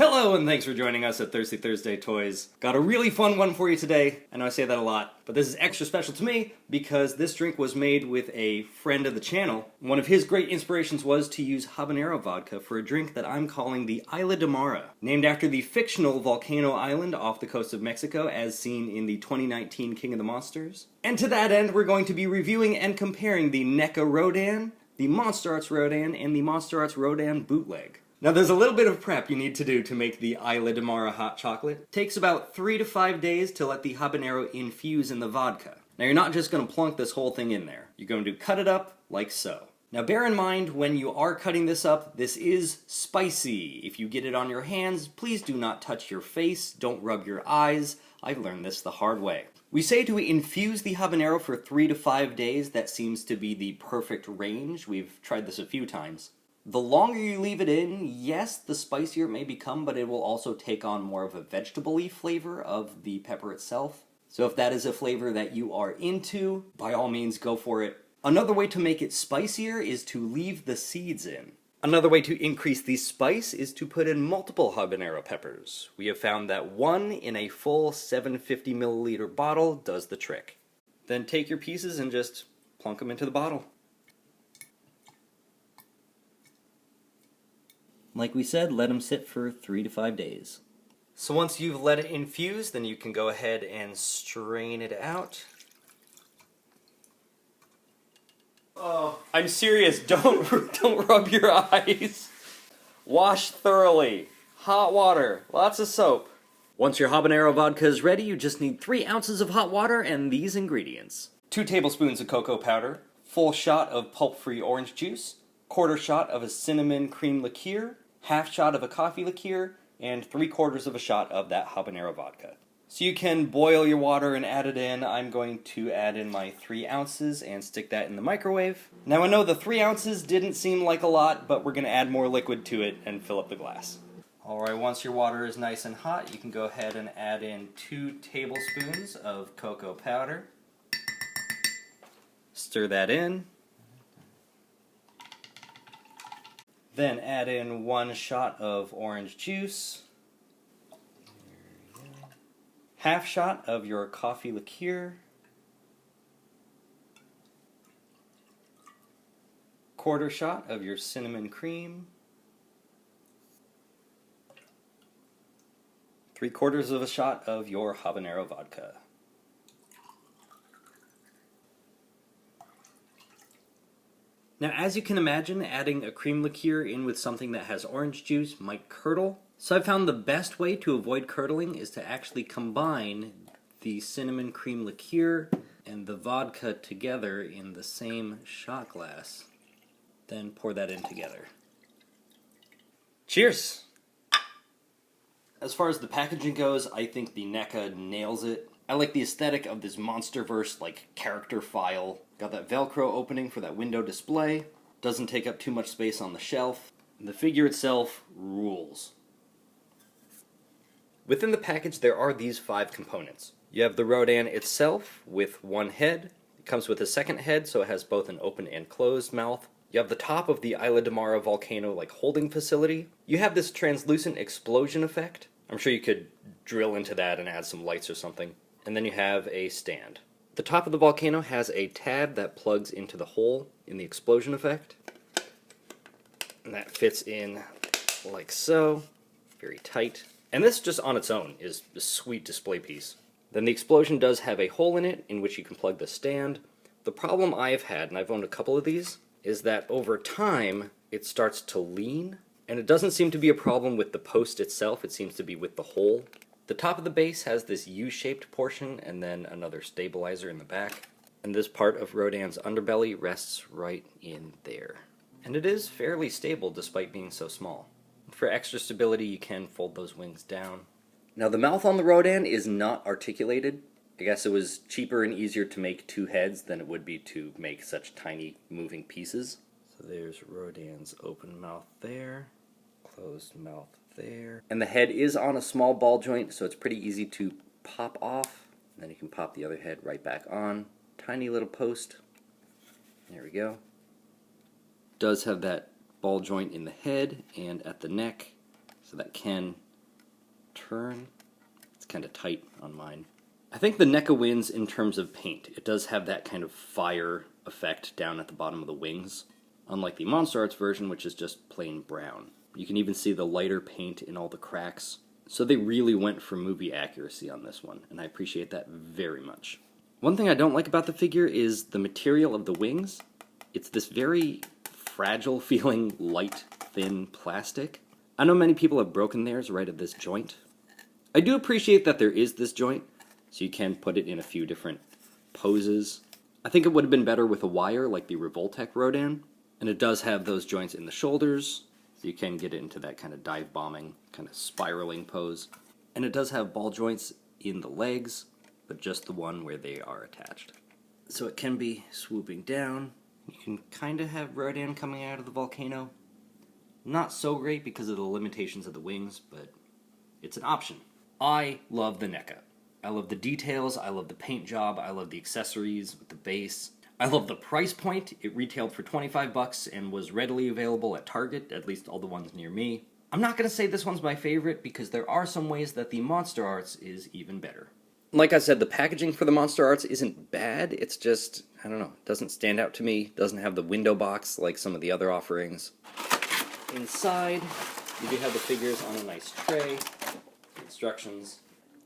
Hello and thanks for joining us at Thirsty Thursday Toys. Got a really fun one for you today. I know I say that a lot, but this is extra special to me because this drink was made with a friend of the channel. One of his great inspirations was to use habanero vodka for a drink that I'm calling the Isla de Mara, named after the fictional volcano island off the coast of Mexico as seen in the 2019 King of the Monsters. And to that end, we're going to be reviewing and comparing the Neca Rodan, the MonsterArts Rodan, and the MonsterArts Rodan Bootleg. Now there's a little bit of prep you need to do to make the Isla de Mara hot chocolate. It takes about 3 to 5 days to let the habanero infuse in the vodka. Now you're not just going to plunk this whole thing in there. You're going to cut it up like so. Now bear in mind when you are cutting this up, this is spicy. If you get it on your hands, please do not touch your face, don't rub your eyes. I've learned this the hard way. We say to infuse the habanero for 3 to 5 days. That seems to be the perfect range. We've tried this a few times. The longer you leave it in, yes, the spicier it may become, but it will also take on more of a vegetable-y flavor of the pepper itself. So if that is a flavor that you are into, by all means go for it. Another way to make it spicier is to leave the seeds in. Another way to increase the spice is to put in multiple habanero peppers. We have found that one in a full 750 milliliter bottle does the trick. Then take your pieces and just plunk them into the bottle. Like we said, let them sit for 3 to 5 days. So once you've let it infuse, then you can go ahead and strain it out. Oh, I'm serious, don't rub your eyes. Wash thoroughly. Hot water, lots of soap. Once your habanero vodka is ready, you just need 3 ounces of hot water and these ingredients. 2 tablespoons of cocoa powder, full shot of pulp-free orange juice, quarter shot of a cinnamon cream liqueur, half shot of a coffee liqueur, and 3/4 of a shot of that habanero vodka. So you can boil your water and add it in. I'm going to add in my 3 ounces and stick that in the microwave. Now I know the 3 ounces didn't seem like a lot, but we're going to add more liquid to it and fill up the glass. Alright, once your water is nice and hot, you can go ahead and add in 2 tablespoons of cocoa powder. Stir that in. Then add in 1 shot of orange juice, half shot of your coffee liqueur, quarter shot of your cinnamon cream, 3/4 of a shot of your habanero vodka. Now, as you can imagine, adding a cream liqueur in with something that has orange juice might curdle. So I found the best way to avoid curdling is to actually combine the cinnamon cream liqueur and the vodka together in the same shot glass. Then pour that in together. Cheers! As far as the packaging goes, I think the Neca nails it. I like the aesthetic of this Monsterverse like character file. Got that Velcro opening for that window display. Doesn't take up too much space on the shelf. And the figure itself rules. Within the package there are these 5 components. You have the Rodan itself with 1 head. It comes with a second head, so it has both an open and closed mouth. You have the top of the Isla de Mara volcano like holding facility. You have this translucent explosion effect. I'm sure you could drill into that and add some lights or something. And then you have a stand. The top of the volcano has a tab that plugs into the hole in the explosion effect. And that fits in like so. Very tight. And this just on its own is a sweet display piece. Then the explosion does have a hole in it in which you can plug the stand. The problem I've had, and I've owned a couple of these, is that over time it starts to lean. And it doesn't seem to be a problem with the post itself, it seems to be with the hole. The top of the base has this U-shaped portion and then another stabilizer in the back. And this part of Rodan's underbelly rests right in there. And it is fairly stable despite being so small. For extra stability you can fold those wings down. Now the mouth on the Rodan is not articulated. I guess it was cheaper and easier to make 2 heads than it would be to make such tiny moving pieces. So there's Rodan's open mouth there, closed mouth there. And the head is on a small ball joint, so it's pretty easy to pop off. And then you can pop the other head right back on. Tiny little post. There we go. Does have that ball joint in the head and at the neck, so that can turn. It's kind of tight on mine. I think the Neca wins in terms of paint. It does have that kind of fire effect down at the bottom of the wings, unlike the MonsterArts version, which is just plain brown. You can even see the lighter paint in all the cracks. So they really went for movie accuracy on this one, and I appreciate that very much. One thing I don't like about the figure is the material of the wings. It's this very fragile feeling, light, thin plastic. I know many people have broken theirs right at this joint. I do appreciate that there is this joint, so you can put it in a few different poses. I think it would have been better with a wire like the Revoltech Rodan, and it does have those joints in the shoulders, so you can get it into that kind of dive bombing, kind of spiraling pose. And it does have ball joints in the legs, but just the one where they are attached. So it can be swooping down. You can kind of have Rodan coming out of the volcano. Not so great because of the limitations of the wings, but it's an option. I love the Neca. I love the details, I love the paint job, I love the accessories with the base. I love the price point. It retailed for $25 and was readily available at Target, at least all the ones near me. I'm not going to say this one's my favorite because there are some ways that the MonsterArts is even better. Like I said, the packaging for the MonsterArts isn't bad, it's just, I don't know, it doesn't stand out to me, doesn't have the window box like some of the other offerings. Inside, you do have the figures on a nice tray, instructions.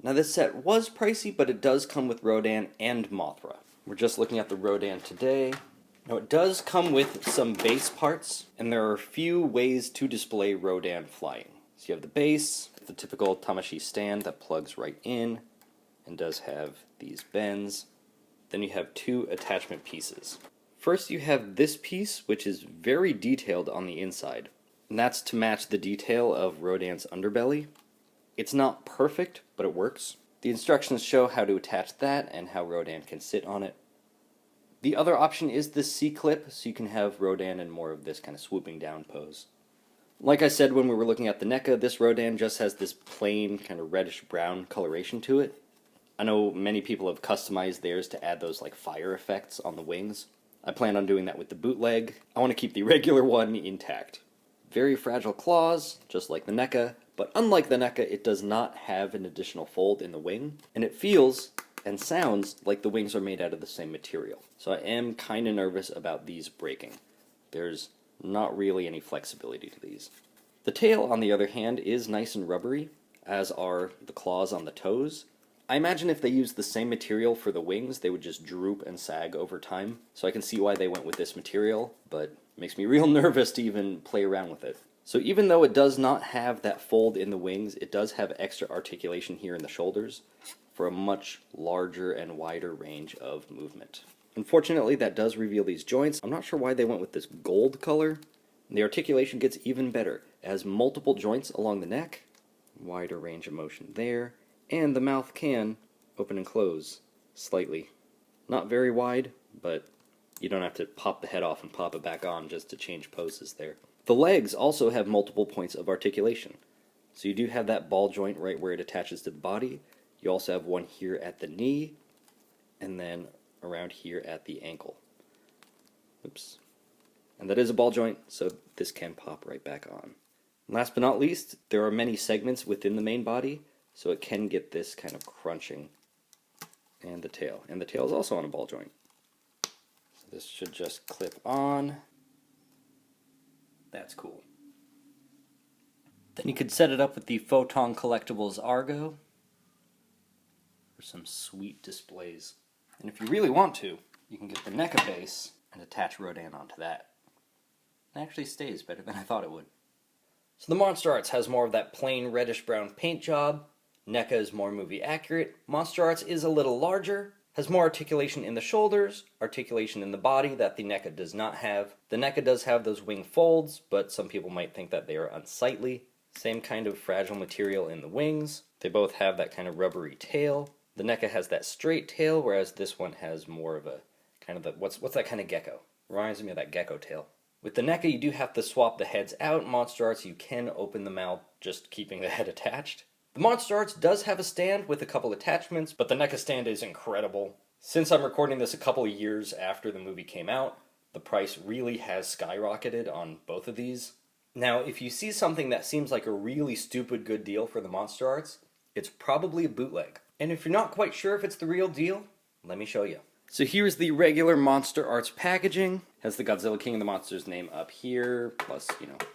Now this set was pricey, but it does come with Rodan and Mothra. We're just looking at the Rodan today. Now it does come with some base parts, and there are a few ways to display Rodan flying. So you have the base, the typical Tamashi stand that plugs right in, and does have these bends. Then you have two attachment pieces. First you have this piece, which is very detailed on the inside, and that's to match the detail of Rodan's underbelly. It's not perfect, but it works. The instructions show how to attach that and how Rodan can sit on it. The other option is the C-clip, so you can have Rodan in more of this kind of swooping down pose. Like I said when we were looking at the Neca, this Rodan just has this plain kind of reddish-brown coloration to it. I know many people have customized theirs to add those like fire effects on the wings. I plan on doing that with the bootleg. I want to keep the regular one intact. Very fragile claws, just like the Neca. But unlike the Neca, it does not have an additional fold in the wing, and it feels and sounds like the wings are made out of the same material. So I am kind of nervous about these breaking. There's not really any flexibility to these. The tail, on the other hand, is nice and rubbery, as are the claws on the toes. I imagine if they used the same material for the wings, they would just droop and sag over time. So I can see why they went with this material, but it makes me real nervous to even play around with it. So even though it does not have that fold in the wings, it does have extra articulation here in the shoulders for a much larger and wider range of movement. Unfortunately, that does reveal these joints. I'm not sure why they went with this gold color. And the articulation gets even better. It has multiple joints along the neck, wider range of motion there, and the mouth can open and close slightly. Not very wide, but you don't have to pop the head off and pop it back on just to change poses there. The legs also have multiple points of articulation. So you do have that ball joint right where it attaches to the body. You also have one here at the knee, and then around here at the ankle. Oops. And that is a ball joint, so this can pop right back on. Last but not least, there are many segments within the main body, so it can get this kind of crunching. And the tail. And the tail is also on a ball joint. So this should just clip on. That's cool. Then you could set it up with the Photon Collectibles Argo for some sweet displays. And if you really want to, you can get the Neca base and attach Rodan onto that. It actually stays better than I thought it would. So the MonsterArts has more of that plain reddish-brown paint job. Neca is more movie accurate. MonsterArts is a little larger, has more articulation in the shoulders, articulation in the body that the Neca does not have. The Neca does have those wing folds, but some people might think that they are unsightly. Same kind of fragile material in the wings. They both have that kind of rubbery tail. The Neca has that straight tail, whereas this one has more of a kind of a, what's that kind of gecko? Reminds me of that gecko tail. With the Neca, you do have to swap the heads out. MonsterArts, you can open the mouth, just keeping the head attached. The MonsterArts does have a stand with a couple attachments, but the Neca stand is incredible. Since I'm recording this a couple of years after the movie came out, the price really has skyrocketed on both of these. Now, if you see something that seems like a really stupid good deal for the Monster Arts, it's probably a bootleg. And if you're not quite sure if it's the real deal, let me show you. So here's the regular Monster Arts packaging. Has the Godzilla King of the Monsters name up here, plus,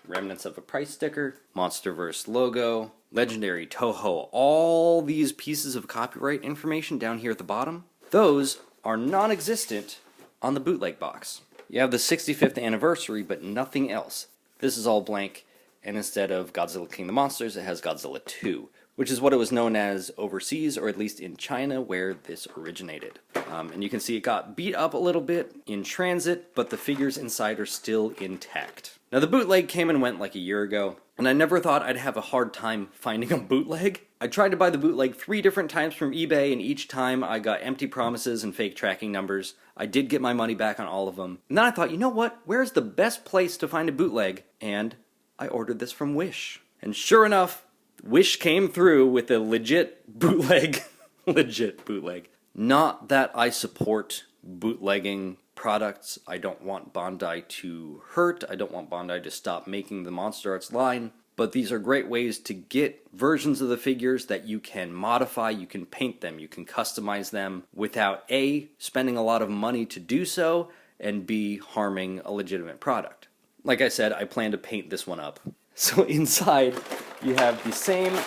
remnants of a price sticker, Monsterverse logo, legendary Toho, all these pieces of copyright information down here at the bottom. Those are non-existent on the bootleg box. You have the 65th anniversary, but nothing else. This is all blank, and instead of Godzilla King of the Monsters, it has Godzilla 2, which is what it was known as overseas, or at least in China, where this originated. And you can see it got beat up a little bit in transit, but the figures inside are still intact. Now, the bootleg came and went like a year ago, and I never thought I'd have a hard time finding a bootleg. I tried to buy the bootleg 3 different times from eBay, and each time I got empty promises and fake tracking numbers. I did get my money back on all of them. And then I thought, you know what? Where's the best place to find a bootleg? And I ordered this from Wish. And sure enough, Wish came through with a legit bootleg. Legit bootleg. Not that I support bootlegging products. I don't want Bandai to hurt. I don't want Bandai to stop making the Monster Arts line. But these are great ways to get versions of the figures that you can modify, you can paint them, you can customize them without A, spending a lot of money to do so, and B, harming a legitimate product. Like I said, I plan to paint this one up. So inside, you have the same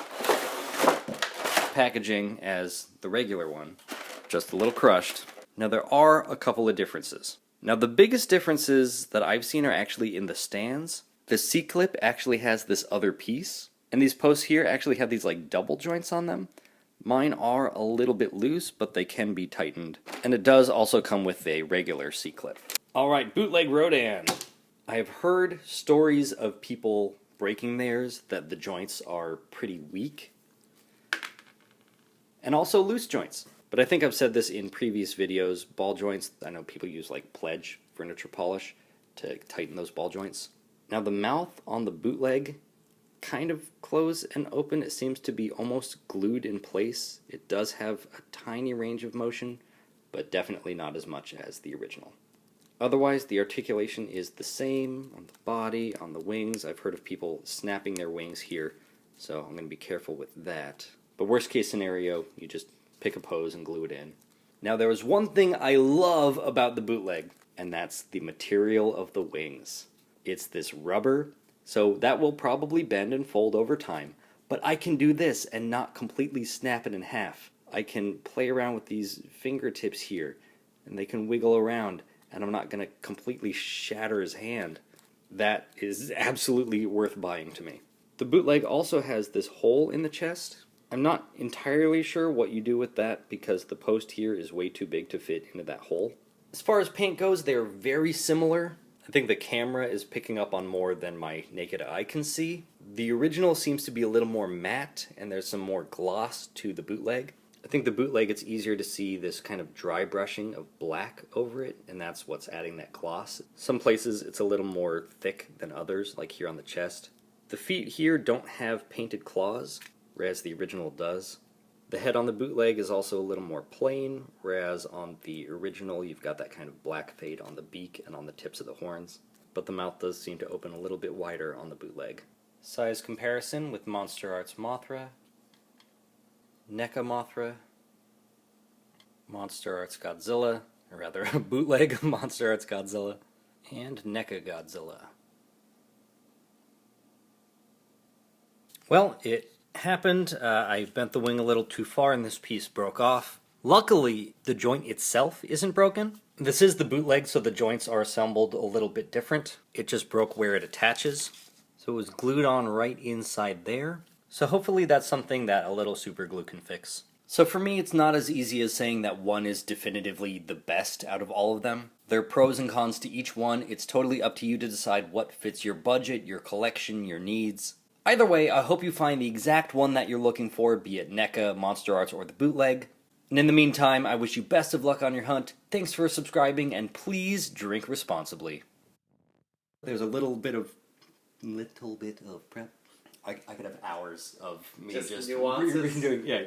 packaging as the regular one, just a little crushed. Now there are a couple of differences. Now the biggest differences that I've seen are actually in the stands. The C-clip actually has this other piece, and these posts here actually have these like double joints on them. Mine are a little bit loose, but they can be tightened. And it does also come with a regular C-clip. Alright, bootleg Rodan. I have heard stories of people breaking theirs, that the joints are pretty weak. And also loose joints. But I think I've said this in previous videos, ball joints, I know people use like Pledge furniture polish to tighten those ball joints. Now the mouth on the bootleg kind of close and open. It seems to be almost glued in place. It does have a tiny range of motion, but definitely not as much as the original. Otherwise, the articulation is the same on the body, on the wings. I've heard of people snapping their wings here, so I'm going to be careful with that. But worst case scenario, you just pick a pose and glue it in. Now there is one thing I love about the bootleg, and that's the material of the wings. It's this rubber, so that will probably bend and fold over time, but I can do this and not completely snap it in half. I can play around with these fingertips here, and they can wiggle around, and I'm not going to completely shatter his hand. That is absolutely worth buying to me. The bootleg also has this hole in the chest. I'm not entirely sure what you do with that because the post here is way too big to fit into that hole. As far as paint goes, they're very similar. I think the camera is picking up on more than my naked eye can see. The original seems to be a little more matte, and there's some more gloss to the bootleg. I think the bootleg, it's easier to see this kind of dry brushing of black over it, and that's what's adding that gloss. Some places it's a little more thick than others, like here on the chest. The feet here don't have painted claws, whereas the original does. The head on the bootleg is also a little more plain, whereas on the original you've got that kind of black fade on the beak and on the tips of the horns. But the mouth does seem to open a little bit wider on the bootleg. Size comparison with Monster Arts Mothra, Neca Mothra, Monster Arts Godzilla, or rather a bootleg Monster Arts Godzilla, and Neca Godzilla. Well, it happened. I bent the wing a little too far and this piece broke off. Luckily, the joint itself isn't broken. This is the bootleg, so the joints are assembled a little bit different. It just broke where it attaches. So it was glued on right inside there. So hopefully that's something that a little super glue can fix. So for me, it's not as easy as saying that one is definitively the best out of all of them. There are pros and cons to each one. It's totally up to you to decide what fits your budget, your collection, your needs. Either way, I hope you find the exact one that you're looking for, be it Neca, Monster Arts, or the bootleg. And in the meantime, I wish you best of luck on your hunt. Thanks for subscribing, and please drink responsibly. There's a little bit of prep. I could have hours of me just nuances. redoing. Yeah.